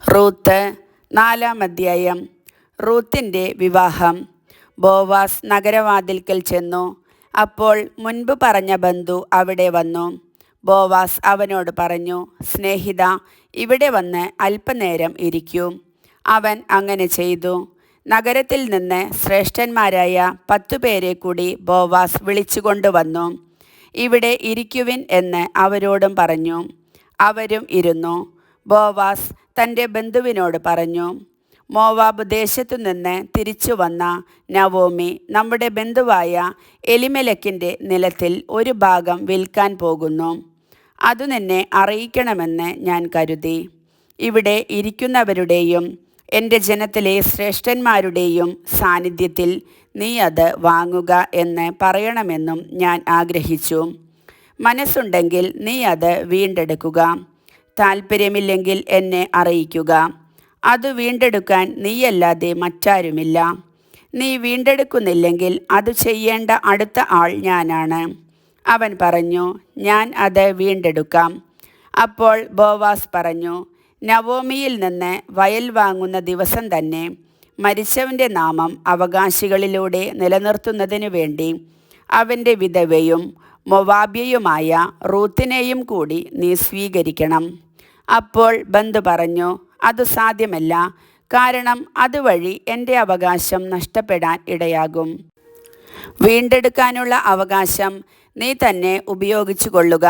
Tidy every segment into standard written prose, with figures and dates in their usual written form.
Ruth 4-ാം അധ്യായം. റൂത്തിൻ്റെ വിവാഹം. ബോവാസ് നഗരവാതിൽക്കൽ ചെന്നു. അപ്പോൾ മുൻപ് പറഞ്ഞ ബന്ധു അവിടെ വന്നു. ബോവാസ് അവനോട് പറഞ്ഞു, സ്നേഹിത, ഇവിടെ വന്ന് അല്പനേരം ഇരിക്കൂ. അവൻ അങ്ങനെ ചെയ്തു. നഗരത്തിൽ നിന്ന് ശ്രേഷ്ഠന്മാരായ 10 പേരെ കൂടി ബോവാസ് വിളിച്ചുകൊണ്ടുവന്നു. ഇവിടെ ഇരിക്കുവിൻ എന്ന് അവരോടും പറഞ്ഞു. അവരും ഇരുന്നു. ബോവാസ് തൻ്റെ ബന്ധുവിനോട് പറഞ്ഞു, മോവാബ് ദേശത്തു നിന്ന് തിരിച്ചു വന്ന നവോമി നമ്മുടെ ബന്ധുവായ എലിമെലെക്കിൻ്റെ നിലത്തിൽ ഒരു ഭാഗം വിൽക്കാൻ പോകുന്നു. അത് നിന്നെ അറിയിക്കണമെന്ന് ഞാൻ കരുതി. ഇവിടെ ഇരിക്കുന്നവരുടെയും എൻ്റെ ജനത്തിലെ ശ്രേഷ്ഠന്മാരുടെയും സാന്നിധ്യത്തിൽ നീ അത് വാങ്ങുക എന്ന് പറയണമെന്നും ഞാൻ ആഗ്രഹിച്ചു. മനസ്സുണ്ടെങ്കിൽ നീ അത് വീണ്ടെടുക്കുക. താല്പര്യമില്ലെങ്കിൽ എന്നെ അറിയിക്കുക. അത് വീണ്ടെടുക്കാൻ നീയല്ലാതെ മറ്റാരുമില്ല. നീ വീണ്ടെടുക്കുന്നില്ലെങ്കിൽ അത് ചെയ്യേണ്ട അടുത്ത ആൾ ഞാനാണ്. അവൻ പറഞ്ഞു, ഞാൻ അത് വീണ്ടെടുക്കാം. അപ്പോൾ ബോവാസ് പറഞ്ഞു, നവോമിയിൽ നിന്ന് വയൽ വാങ്ങുന്ന ദിവസം തന്നെ മരിച്ചവൻ്റെ നാമം അവകാശികളിലൂടെ നിലനിർത്തുന്നതിനു വേണ്ടി അവൻ്റെ വിധവയും മൊവാബ്യയുമായ റൂത്തിനെയും കൂടി നീ സ്വീകരിക്കണം. അപ്പോൾ ബന്ധു പറഞ്ഞു, അത് സാധ്യമല്ല, കാരണം അതുവഴി എൻ്റെ അവകാശം നഷ്ടപ്പെടാൻ ഇടയാകും. വീണ്ടെടുക്കാനുള്ള അവകാശം നീ തന്നെ ഉപയോഗിച്ചു കൊള്ളുക.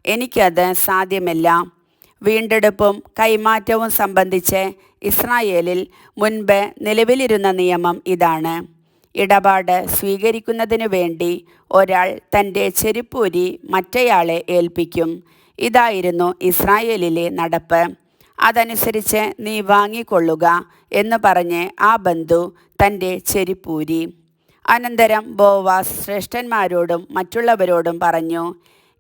എനിക്കത് സാധ്യമല്ല. വീണ്ടെടുപ്പും കൈമാറ്റവും സംബന്ധിച്ച് ഇസ്രായേലിൽ മുൻപ് നിലവിലിരുന്ന നിയമം ഇതാണ്. ഇടപാട് സ്വീകരിക്കുന്നതിനു വേണ്ടി ഒരാൾ തൻ്റെ ചെരുപ്പൂരി മറ്റേയാളെ ഏൽപ്പിക്കും. ഇതായിരുന്നു ഇസ്രായേലിലെ നടപ്പ്. അതനുസരിച്ച് നീ വാങ്ങിക്കൊള്ളുക എന്ന് പറഞ്ഞ് ആ ബന്ധു തൻ്റെ ചെരുപ്പൂരി. അനന്തരം ബോവാസ് ശ്രേഷ്ഠന്മാരോടും മറ്റുള്ളവരോടും പറഞ്ഞു,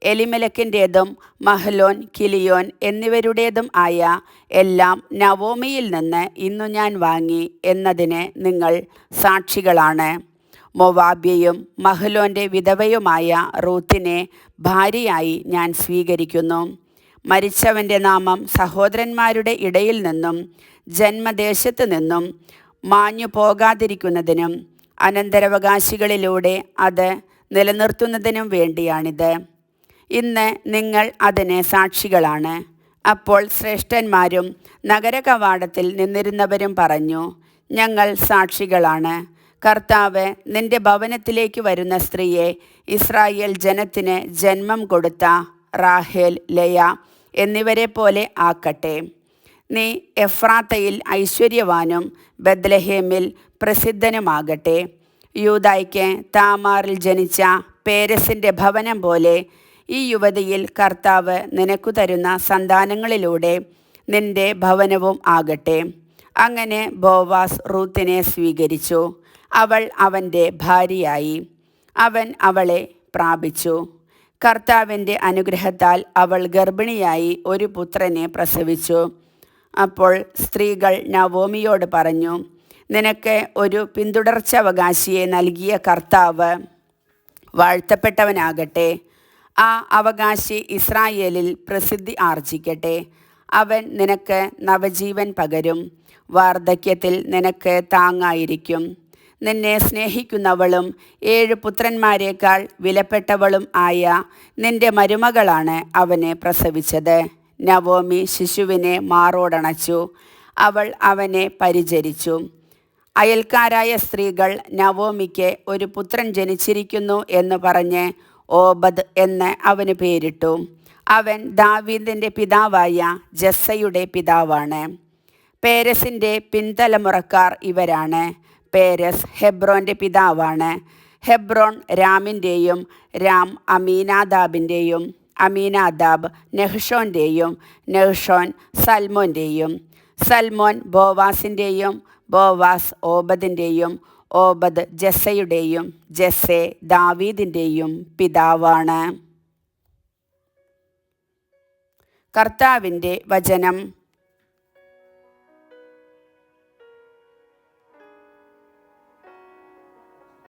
എലിമെലെക്കിൻ്റേതും മഹ്ലോൻ, കിലിയോൻ എന്നിവരുടേതും ആയ എല്ലാം നവോമിയിൽ നിന്ന് ഇന്നു ഞാൻ വാങ്ങി എന്നതിന് നിങ്ങൾ സാക്ഷികളാണ്. മൊവാബ്യയും മഹ്ലോൻ്റെ വിധവയുമായ റൂത്തിനെ ഭാര്യയായി ഞാൻ സ്വീകരിക്കുന്നു. മരിച്ചവൻ്റെ നാമം സഹോദരന്മാരുടെ ഇടയിൽ നിന്നും ജന്മദേശത്തു നിന്നും മാഞ്ഞു പോകാതിരിക്കുന്നതിനും അനന്തരാവകാശികളിലൂടെ അത് നിലനിർത്തുന്നതിനും വേണ്ടിയാണിത്. ഇന്ന് നിങ്ങൾ അതിന് സാക്ഷികളാണ്. അപ്പോൾ ശ്രേഷ്ഠന്മാരും നഗരകവാടത്തിൽ നിന്നിരുന്നവരും പറഞ്ഞു, ഞങ്ങൾ സാക്ഷികളാണ്. കർത്താവ് നിന്റെ ഭവനത്തിലേക്ക് വരുന്ന സ്ത്രീയെ ഇസ്രായേൽ ജനത്തിന് ജന്മം കൊടുത്ത റാഹേൽ, ലയ എന്നിവരെ പോലെ ആക്കട്ടെ. നീ എഫ്രാത്തയിൽ ഐശ്വര്യവാനും ബത്ലഹേമിൽ പ്രസിദ്ധനുമാകട്ടെ. യൂദായ്ക്ക് താമാറിൽ ജനിച്ച പേരസിൻ്റെ ഭവനം പോലെ ഈ യുവതിയിൽ കർത്താവ് നിനക്കു തരുന്ന സന്താനങ്ങളിലൂടെ നിന്റെ ഭവനവും ആകട്ടെ. അങ്ങനെ ബോവാസ് റൂത്തിനെ സ്വീകരിച്ചു. അവൾ അവൻ്റെ ഭാര്യയായി. അവൻ അവളെ പ്രാപിച്ചു. കർത്താവിൻ്റെ അനുഗ്രഹത്താൽ അവൾ ഗർഭിണിയായി ഒരു പുത്രനെ പ്രസവിച്ചു. അപ്പോൾ സ്ത്രീകൾ നവോമിയോട് പറഞ്ഞു, നിനക്ക് ഒരു പിന്തുടർച്ചാവകാശിയെ നൽകിയ കർത്താവ് വാഴ്ത്തപ്പെട്ടവനാകട്ടെ. ആ അവകാശി ഇസ്രായേലിൽ പ്രസിദ്ധി ആർജിക്കട്ടെ. അവൻ നിനക്ക് നവജീവൻ പകരും. വാർദ്ധക്യത്തിൽ നിനക്ക് താങ്ങായിരിക്കും. നിന്നെ സ്നേഹിക്കുന്നവളും 7 പുത്രന്മാരെക്കാൾ വിലപ്പെട്ടവളും ആയ നിന്റെ മരുമകളാണ് അവനെ പ്രസവിച്ചത്. നവോമി ശിശുവിനെ മാറോടണച്ചു. അവൾ അവനെ പരിചരിച്ചു. അയൽക്കാരായ സ്ത്രീകൾ നവോമിക്ക് ഒരു പുത്രൻ ജനിച്ചിരിക്കുന്നു എന്ന് പറഞ്ഞ് ഓബദ് എന്ന് അവന് പേരിട്ടു. അവൻ ദാവീദിൻ്റെ പിതാവായ ജസ്സയുടെ പിതാവാണ്. പേരസിൻ്റെ പിൻതലമുറക്കാർ ഇവരാണ്. പേരസ് ഹെബ്രോൻ്റെ പിതാവാണ്. ഹെബ്രോൻ രാമിൻ്റെയും രാം അമീനാദാബിൻ്റെയും അമീനാദാബ് നെഹ്ഷോൻ്റെയും നെഹ്ഷോൻ സൽമോൻ്റെയും സൽമോൻ ബോവാസിൻ്റെയും ബോവാസ് ഓബദിൻ്റെയും ഓബദ് ജസ്സയുടെയും ജസ്സെ ദാവീദിൻ്റെയും പിതാവാണ്. കർത്താവിൻ്റെ വചനം.